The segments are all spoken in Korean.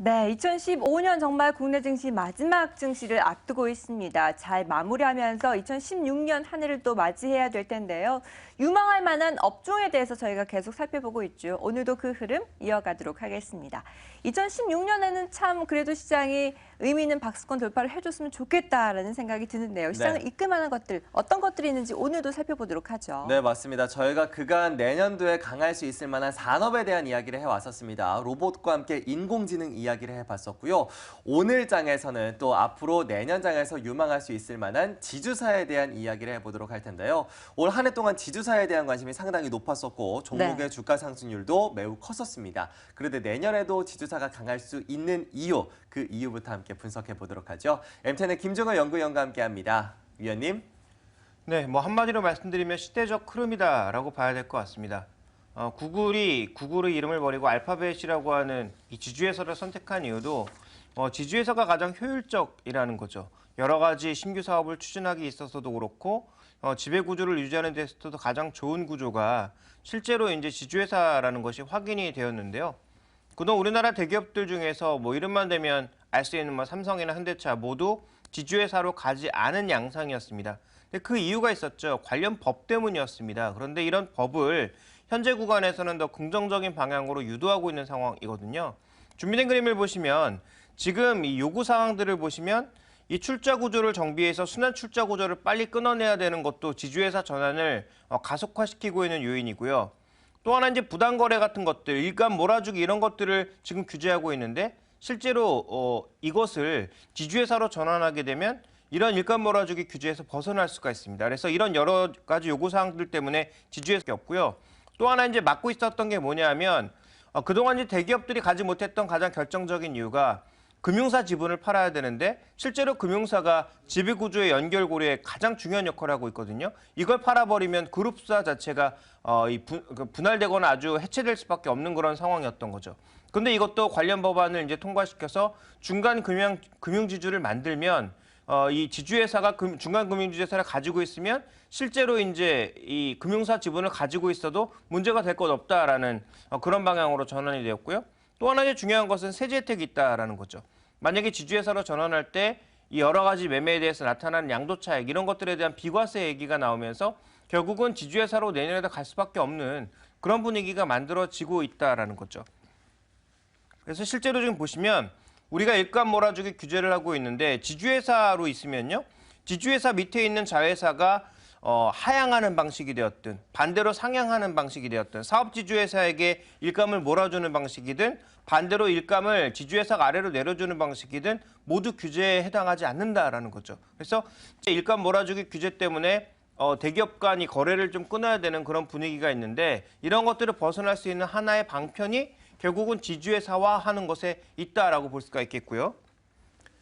네, 2015년 정말 국내 증시 마지막 증시를 앞두고 있습니다. 잘 마무리하면서 2016년 한 해를 또 맞이해야 될 텐데요. 유망할 만한 업종에 대해서 저희가 계속 살펴보고 있죠. 오늘도 그 흐름 이어가도록 하겠습니다. 2016년에는 참 그래도 시장이 의미 있는 박스권 돌파를 해줬으면 좋겠다라는 생각이 드는데요. 시장을 네. 이끌만한 것들, 어떤 것들이 있는지 오늘도 살펴보도록 하죠. 네, 맞습니다. 저희가 그간 내년도에 강할 수 있을 만한 산업에 대한 이야기를 해왔었습니다. 로봇과 함께 인공지능 이야기를 해봤었고요. 오늘 장에서는 또 앞으로 내년 장에서 유망할 수 있을 만한 지주사에 대한 이야기를 해보도록 할 텐데요. 올 한 해 동안 지주사에 대한 관심이 상당히 높았었고 종목의 네. 주가 상승률도 매우 컸었습니다. 그런데 내년에도 지주사가 강할 수 있는 이유, 그 이유부터 함께 분석해 보도록 하죠. 엠텐의 김종호 연구위원과 함께합니다. 위원님. 네, 뭐 한마디로 말씀드리면 시대적 흐름이다라고 봐야 될 것 같습니다. 구글이 구글의 이름을 버리고 알파벳이라고 하는 이 지주회사를 선택한 이유도 지주회사가 가장 효율적이라는 거죠. 여러 가지 신규 사업을 추진하기 있어서도 그렇고 지배 구조를 유지하는 데 있어서도 가장 좋은 구조가 실제로 이제 지주회사라는 것이 확인이 되었는데요. 그동안 우리나라 대기업들 중에서 뭐 이름만 대면 알 수 있는 뭐 삼성이나 현대차 모두 지주회사로 가지 않은 양상이었습니다. 근데 그 이유가 있었죠. 관련 법 때문이었습니다. 그런데 이런 법을 현재 구간에서는 더 긍정적인 방향으로 유도하고 있는 상황이거든요. 준비된 그림을 보시면 지금 이 요구 사항들을 보시면 이 출자 구조를 정비해서 순환 출자 구조를 빨리 끊어내야 되는 것도 지주회사 전환을 가속화시키고 있는 요인이고요. 또 하나 이제 부당거래 같은 것들, 일감 몰아주기 이런 것들을 지금 규제하고 있는데 실제로 이것을 지주회사로 전환하게 되면 이런 일감 몰아주기 규제에서 벗어날 수가 있습니다. 그래서 이런 여러 가지 요구사항들 때문에 지주회사가 없고요. 또 하나 이제 막고 있었던 게 뭐냐면 그동안 이제 대기업들이 가지 못했던 가장 결정적인 이유가 금융사 지분을 팔아야 되는데 실제로 금융사가 지배구조의 연결고리에 가장 중요한 역할을 하고 있거든요. 이걸 팔아버리면 그룹사 자체가 분할되거나 아주 해체될 수밖에 없는 그런 상황이었던 거죠. 근데 이것도 관련 법안을 이제 통과시켜서 중간 금융지주를 만들면 이 지주회사가 중간 금융지주회사를 가지고 있으면 실제로 이제 이 금융사 지분을 가지고 있어도 문제가 될 것 없다라는 그런 방향으로 전환이 되었고요. 또 하나 이제 중요한 것은 세제 혜택이 있다라는 거죠. 만약에 지주회사로 전환할 때 이 여러 가지 매매에 대해서 나타나는 양도 차익 이런 것들에 대한 비과세 얘기가 나오면서 결국은 지주회사로 내년에도 갈 수밖에 없는 그런 분위기가 만들어지고 있다라는 거죠. 그래서 실제로 지금 보시면 우리가 일감 몰아주기 규제를 하고 있는데 지주회사로 있으면요. 지주회사 밑에 있는 자회사가 하향하는 방식이 되었든 반대로 상향하는 방식이 되었든 사업지주회사에게 일감을 몰아주는 방식이든 반대로 일감을 지주회사가 아래로 내려주는 방식이든 모두 규제에 해당하지 않는다라는 거죠. 그래서 일감 몰아주기 규제 때문에 대기업 간이 거래를 좀 끊어야 되는 그런 분위기가 있는데 이런 것들을 벗어날 수 있는 하나의 방편이 결국은 지주회사화하는 것에 있다라고 볼 수가 있겠고요.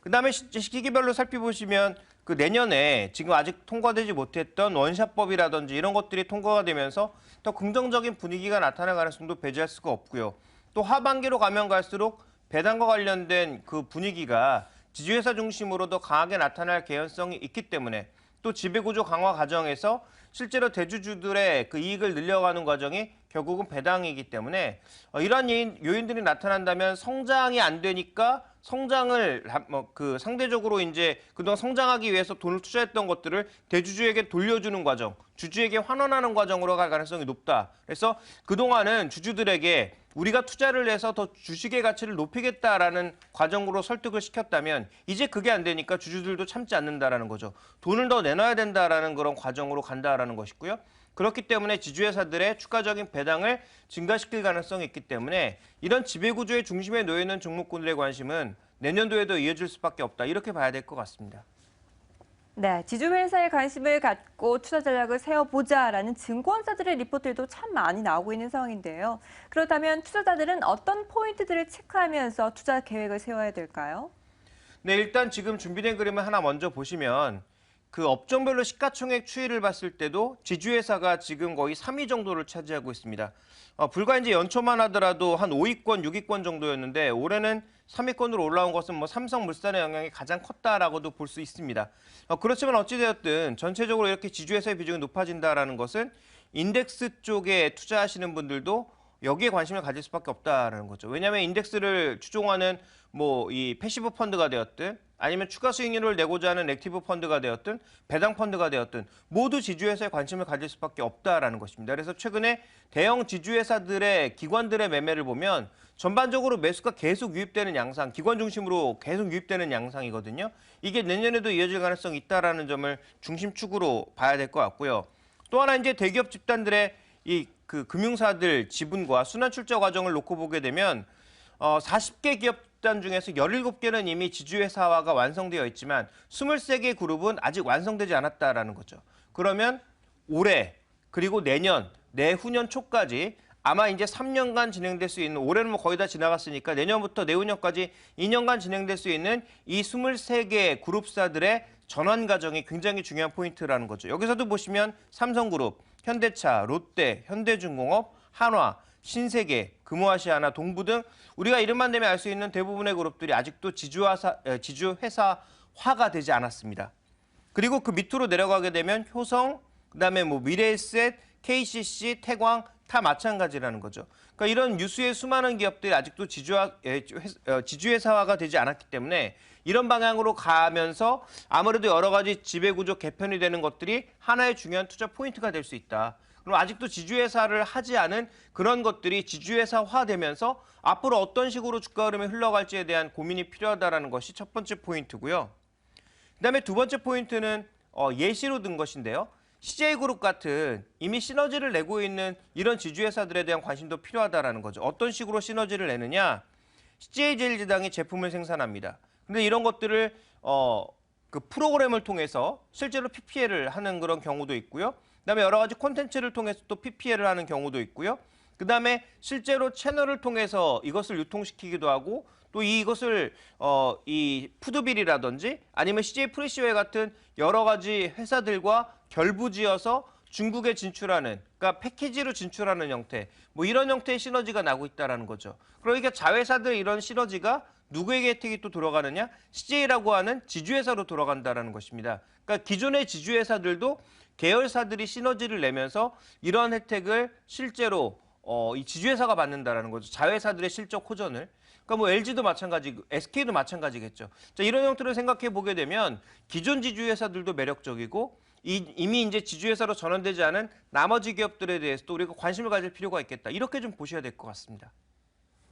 그다음에 시기별로 살펴보시면 그 내년에 지금 아직 통과되지 못했던 원샷법이라든지 이런 것들이 통과가 되면서 더 긍정적인 분위기가 나타날 가능성도 배제할 수가 없고요. 또 하반기로 가면 갈수록 배당과 관련된 그 분위기가 지주회사 중심으로 더 강하게 나타날 개연성이 있기 때문에 또 지배구조 강화 과정에서 실제로 대주주들의 그 이익을 늘려가는 과정이 결국은 배당이기 때문에 이러한 요인들이 나타난다면 성장이 안 되니까 성장을 상대적으로 이제 그동안 성장하기 위해서 돈을 투자했던 것들을 대주주에게 돌려주는 과정, 주주에게 환원하는 과정으로 갈 가능성이 높다. 그래서 그동안은 주주들에게 우리가 투자를 해서 더 주식의 가치를 높이겠다라는 과정으로 설득을 시켰다면 이제 그게 안 되니까 주주들도 참지 않는다라는 거죠. 돈을 더 내놔야 된다라는 그런 과정으로 간다라는 것이고요. 그렇기 때문에 지주회사들의 추가적인 배당을 증가시킬 가능성이 있기 때문에 이런 지배구조의 중심에 놓여 있는 종목군들의 관심은 내년도에도 이어질 수밖에 없다. 이렇게 봐야 될 것 같습니다. 네, 지주회사에 관심을 갖고 투자 전략을 세워보자라는 증권사들의 리포트도 참 많이 나오고 있는 상황인데요. 그렇다면 투자자들은 어떤 포인트들을 체크하면서 투자 계획을 세워야 될까요? 네, 일단 지금 준비된 그림을 하나 먼저 보시면 그 업종별로 시가총액 추이를 봤을 때도 지주회사가 지금 거의 3위 정도를 차지하고 있습니다. 불과 이제 연초만 하더라도 한 5위권, 6위권 정도였는데 올해는 3위권으로 올라온 것은 뭐 삼성물산의 영향이 가장 컸다라고도 볼 수 있습니다. 그렇지만 어찌되었든 전체적으로 이렇게 지주회사의 비중이 높아진다라는 것은 인덱스 쪽에 투자하시는 분들도 여기에 관심을 가질 수밖에 없다라는 거죠. 왜냐하면 인덱스를 추종하는 뭐 이 패시브 펀드가 되었든 아니면 추가 수익률을 내고자 하는 액티브 펀드가 되었든 배당 펀드가 되었든 모두 지주회사에 관심을 가질 수밖에 없다라는 것입니다. 그래서 최근에 대형 지주회사들의 기관들의 매매를 보면 전반적으로 매수가 계속 유입되는 양상, 기관 중심으로 계속 유입되는 양상이거든요. 이게 내년에도 이어질 가능성이 있다라는 점을 중심축으로 봐야 될 것 같고요. 또 하나 이제 대기업 집단들의 이 그 금융사들 지분과 순환 출자 과정을 놓고 보게 되면 40개 기업 집단 중에서 17개는 이미 지주회사화가 완성되어 있지만 23개 그룹은 아직 완성되지 않았다라는 거죠. 그러면 올해 그리고 내년, 내후년 초까지 아마 이제 3년간 진행될 수 있는, 올해는 뭐 거의 다 지나갔으니까 내년부터 내후년까지 2년간 진행될 수 있는 이 23개 그룹사들의 전환 과정이 굉장히 중요한 포인트라는 거죠. 여기서도 보시면 삼성그룹, 현대차, 롯데, 현대중공업, 한화, 신세계, 금호아시아나 동부 등 우리가 이름만 대면 알 수 있는 대부분의 그룹들이 아직도 지주회사화가 되지 않았습니다. 그리고 그 밑으로 내려가게 되면 효성, 그다음에 뭐 미래에셋, KCC, 태광 다 마찬가지라는 거죠. 그러니까 이런 유수의 수많은 기업들이 아직도 지주회사화가 되지 않았기 때문에 이런 방향으로 가면서 아무래도 여러 가지 지배구조 개편이 되는 것들이 하나의 중요한 투자 포인트가 될 수 있다. 그럼 아직도 지주회사를 하지 않은 그런 것들이 지주회사화되면서 앞으로 어떤 식으로 주가 흐름이 흘러갈지에 대한 고민이 필요하다는 것이 첫 번째 포인트고요. 그다음에 두 번째 포인트는 예시로 든 것인데요. CJ그룹 같은 이미 시너지를 내고 있는 이런 지주회사들에 대한 관심도 필요하다는 거죠. 어떤 식으로 시너지를 내느냐? CJ제일제당이 제품을 생산합니다. 근데 이런 것들을 그 프로그램을 통해서 실제로 PPL을 하는 그런 경우도 있고요. 그다음에 여러 가지 콘텐츠를 통해서 또 PPL을 하는 경우도 있고요. 그다음에 실제로 채널을 통해서 이것을 유통시키기도 하고 또 이것을 이 푸드빌이라든지 아니면 CJ 프레시웨어 같은 여러 가지 회사들과 결부지어서 중국에 진출하는, 그러니까 패키지로 진출하는 형태, 뭐 이런 형태의 시너지가 나고 있다는 거죠. 그러니까 자회사들 이런 시너지가 누구에게 혜택이 또 돌아가느냐? CJ라고 하는 지주회사로 돌아간다는 것입니다. 그러니까 기존의 지주회사들도 계열사들이 시너지를 내면서 이러한 혜택을 실제로 이 지주회사가 받는다는 거죠. 자회사들의 실적 호전을. 그러니까 뭐 LG도 마찬가지고 SK도 마찬가지겠죠. 자, 이런 형태로 생각해 보게 되면 기존 지주회사들도 매력적이고 이미 이제 지주회사로 전환되지 않은 나머지 기업들에 대해서도 우리가 관심을 가질 필요가 있겠다. 이렇게 좀 보셔야 될 것 같습니다.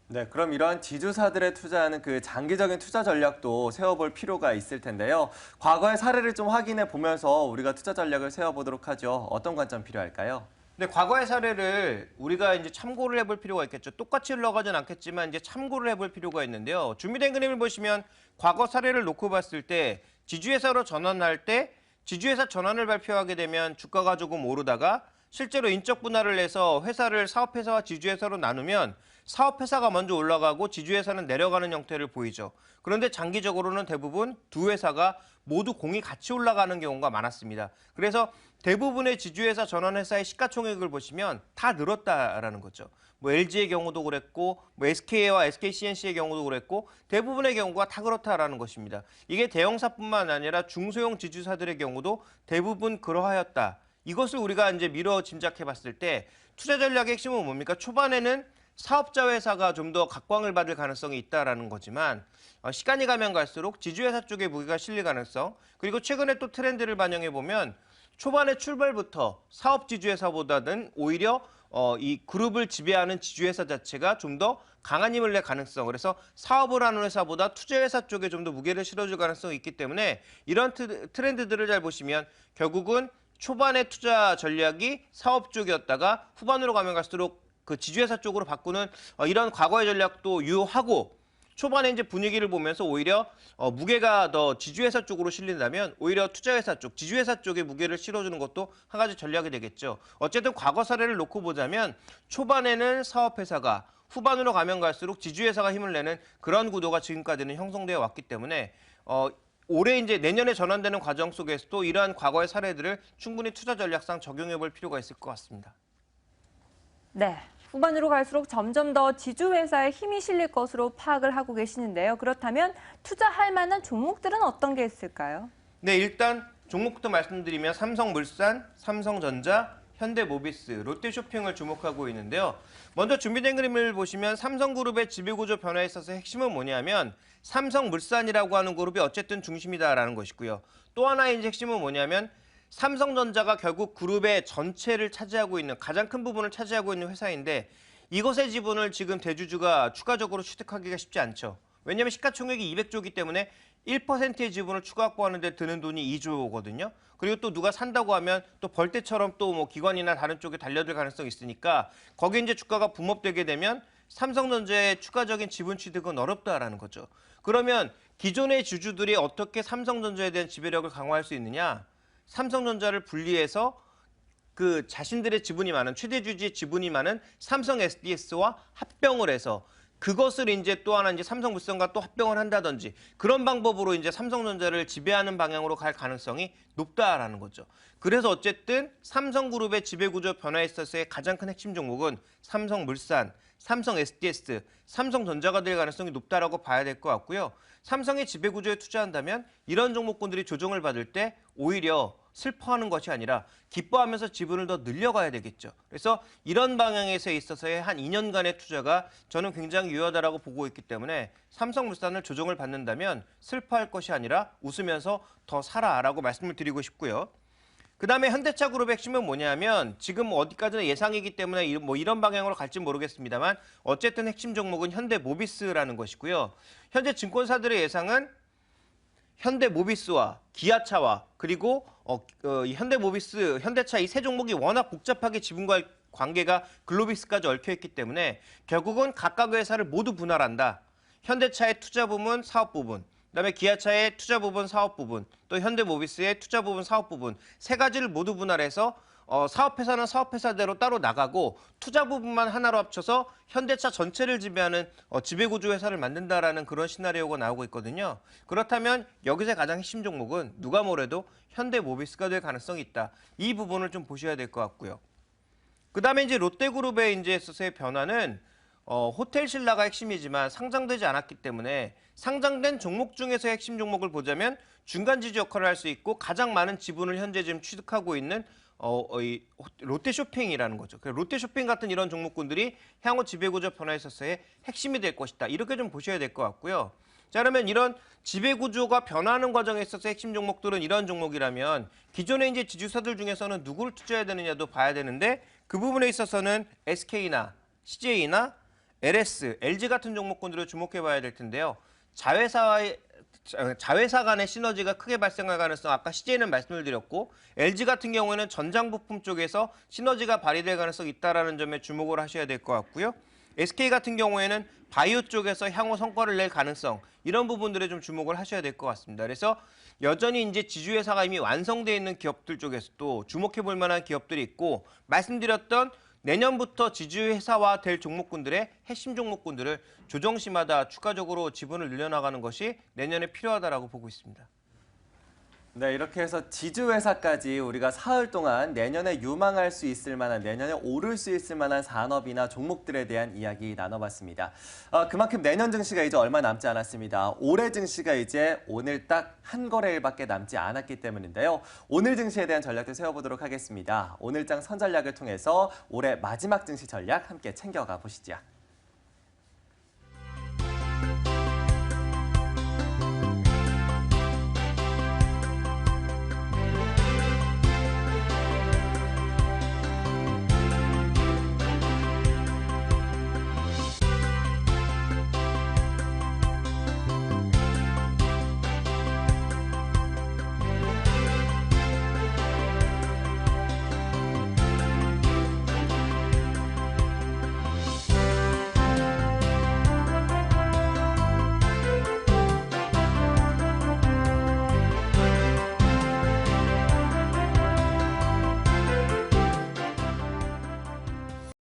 네, 그럼 이러한 지주사들에 투자하는 그 장기적인 투자 전략도 세워볼 필요가 있을 텐데요. 과거의 사례를 좀 확인해 보면서 우리가 투자 전략을 세워보도록 하죠. 어떤 관점 필요할까요? 네, 과거의 사례를 우리가 이제 참고를 해볼 필요가 있겠죠. 똑같이 흘러가진 않겠지만 이제 참고를 해볼 필요가 있는데요. 준비된 그림을 보시면 과거 사례를 놓고 봤을 때 지주회사로 전환할 때 지주회사 전환을 발표하게 되면 주가가 조금 오르다가 실제로 인적 분할을 해서 회사를 사업회사와 지주회사로 나누면 사업회사가 먼저 올라가고 지주회사는 내려가는 형태를 보이죠. 그런데 장기적으로는 대부분 두 회사가 모두 공이 같이 올라가는 경우가 많았습니다. 그래서 대부분의 지주회사 전환회사의 시가총액을 보시면 다 늘었다라는 거죠. 뭐 LG의 경우도 그랬고 뭐 SK와 SKCNC의 경우도 그랬고 대부분의 경우가 다 그렇다라는 것입니다. 이게 대형사뿐만 아니라 중소형 지주사들의 경우도 대부분 그러하였다. 이것을 우리가 이제 미뤄 짐작해 봤을 때 투자 전략의 핵심은 뭡니까? 초반에는 사업자 회사가 좀 더 각광을 받을 가능성이 있다라는 거지만 시간이 가면 갈수록 지주회사 쪽에 무게가 실릴 가능성, 그리고 최근에 또 트렌드를 반영해 보면 초반의 출발부터 사업 지주회사보다는 오히려 이 그룹을 지배하는 지주회사 자체가 좀 더 강한 힘을 낼 가능성, 그래서 사업을 하는 회사보다 투자회사 쪽에 좀 더 무게를 실어줄 가능성이 있기 때문에 이런 트렌드들을 잘 보시면 결국은 초반의 투자 전략이 사업 쪽이었다가 후반으로 가면 갈수록 그 지주회사 쪽으로 바꾸는 이런 과거의 전략도 유효하고, 초반에 이제 분위기를 보면서 오히려 무게가 더 지주회사 쪽으로 실린다면 오히려 투자회사 쪽, 지주회사 쪽에 무게를 실어주는 것도 한 가지 전략이 되겠죠. 어쨌든 과거 사례를 놓고 보자면 초반에는 사업회사가, 후반으로 가면 갈수록 지주회사가 힘을 내는 그런 구도가 지금까지는 형성되어 왔기 때문에 올해 이제 내년에 전환되는 과정 속에서도 이러한 과거의 사례들을 충분히 투자 전략상 적용해 볼 필요가 있을 것 같습니다. 네. 후반으로 갈수록 점점 더 지주회사에 힘이 실릴 것으로 파악을 하고 계시는데요. 그렇다면 투자할 만한 종목들은 어떤 게 있을까요? 네, 일단 종목부터 말씀드리면 삼성물산, 삼성전자, 현대모비스, 롯데쇼핑을 주목하고 있는데요. 먼저 준비된 그림을 보시면 삼성그룹의 지배구조 변화에 있어서 핵심은 뭐냐면 삼성물산이라고 하는 그룹이 어쨌든 중심이다라는 것이고요. 또 하나의 이제 핵심은 뭐냐면 삼성전자가 결국 그룹의 전체를 차지하고 있는 가장 큰 부분을 차지하고 있는 회사인데 이것의 지분을 지금 대주주가 추가적으로 취득하기가 쉽지 않죠. 왜냐하면 시가총액이 200조이기 때문에 1%의 지분을 추가 확보하는 데 드는 돈이 2조거든요. 그리고 또 누가 산다고 하면 또 벌떼처럼 또 뭐 기관이나 다른 쪽에 달려들 가능성이 있으니까 거기에 이제 주가가 붐업되게 되면 삼성전자의 추가적인 지분 취득은 어렵다라는 거죠. 그러면 기존의 주주들이 어떻게 삼성전자에 대한 지배력을 강화할 수 있느냐? 삼성전자를 분리해서 그 자신들의 지분이 많은 최대 주주의 지분이 많은 삼성 SDS와 합병을 해서 그것을 이제 또 하나 이제 삼성물산과 또 합병을 한다든지 그런 방법으로 이제 삼성전자를 지배하는 방향으로 갈 가능성이 높다라는 거죠. 그래서 어쨌든 삼성그룹의 지배구조 변화에 있어서의 가장 큰 핵심 종목은 삼성물산, 삼성 SDS, 삼성전자가 될 가능성이 높다라고 봐야 될 것 같고요. 삼성의 지배구조에 투자한다면 이런 종목군들이 조정을 받을 때 오히려 슬퍼하는 것이 아니라 기뻐하면서 지분을 더 늘려가야 되겠죠. 그래서 이런 방향에서 있어서의 한 2년간의 투자가 저는 굉장히 유효하다고 보고 있기 때문에 삼성물산을 조정을 받는다면 슬퍼할 것이 아니라 웃으면서 더 사라라고 말씀을 드리고 싶고요. 그다음에 현대차그룹의 핵심은 뭐냐면 지금 어디까지나 예상이기 때문에 이런 방향으로 갈지 모르겠습니다만 어쨌든 핵심 종목은 현대모비스라는 것이고요. 현재 증권사들의 예상은 현대모비스와 기아차와 그리고 현대모비스, 현대차 이 세 종목이 워낙 복잡하게 지분과 관계가 글로비스까지 얽혀있기 때문에 결국은 각각의 회사를 모두 분할한다. 현대차의 투자 부분, 사업 부분, 그다음에 기아차의 투자 부분, 사업 부분, 또 현대모비스의 투자 부분, 사업 부분 세 가지를 모두 분할해서 사업회사는 사업회사대로 따로 나가고 투자 부분만 하나로 합쳐서 현대차 전체를 지배하는 지배구조 회사를 만든다라는 그런 시나리오가 나오고 있거든요. 그렇다면 여기서 가장 핵심 종목은 누가 뭐래도 현대모비스가 될 가능성이 있다. 이 부분을 좀 보셔야 될 것 같고요. 그다음에 이제 롯데그룹의 이제 있어서의 변화는 호텔신라가 핵심이지만 상장되지 않았기 때문에 상장된 종목 중에서 핵심 종목을 보자면 중간 지주 역할을 할 수 있고 가장 많은 지분을 현재 지금 취득하고 있는 이 롯데쇼핑이라는 거죠. 롯데쇼핑 같은 이런 종목군들이 향후 지배구조 변화에 있어서의 핵심이 될 것이다. 이렇게 좀 보셔야 될 것 같고요. 자, 그러면 이런 지배구조가 변화하는 과정에 있어서 핵심 종목들은 이런 종목이라면 기존의 이제 지주사들 중에서는 누구를 투자해야 되느냐도 봐야 되는데 그 부분에 있어서는 SK나 CJ나 LS, LG 같은 종목군들을 주목해 봐야 될 텐데요. 자회사 간의 시너지가 크게 발생할 가능성 아까 CJ는 말씀을 드렸고 LG 같은 경우에는 전장 부품 쪽에서 시너지가 발휘될 가능성이 있다는 점에 주목을 하셔야 될 것 같고요. SK 같은 경우에는 바이오 쪽에서 향후 성과를 낼 가능성 이런 부분들에 좀 주목을 하셔야 될 것 같습니다. 그래서 여전히 이제 지주회사가 이미 완성되어 있는 기업들 쪽에서도 주목해 볼 만한 기업들이 있고 말씀드렸던 내년부터 지주회사화 될 종목군들의 핵심 종목군들을 조정시마다 추가적으로 지분을 늘려나가는 것이 내년에 필요하다고 보고 있습니다. 네, 이렇게 해서 지주회사까지 우리가 사흘 동안 내년에 유망할 수 있을 만한, 내년에 오를 수 있을 만한 산업이나 종목들에 대한 이야기 나눠봤습니다. 그만큼 내년 증시가 이제 얼마 남지 않았습니다. 올해 증시가 이제 오늘 딱 한 거래일밖에 남지 않았기 때문인데요. 오늘 증시에 대한 전략도 세워보도록 하겠습니다. 오늘장 선전략을 통해서 올해 마지막 증시 전략 함께 챙겨가 보시죠.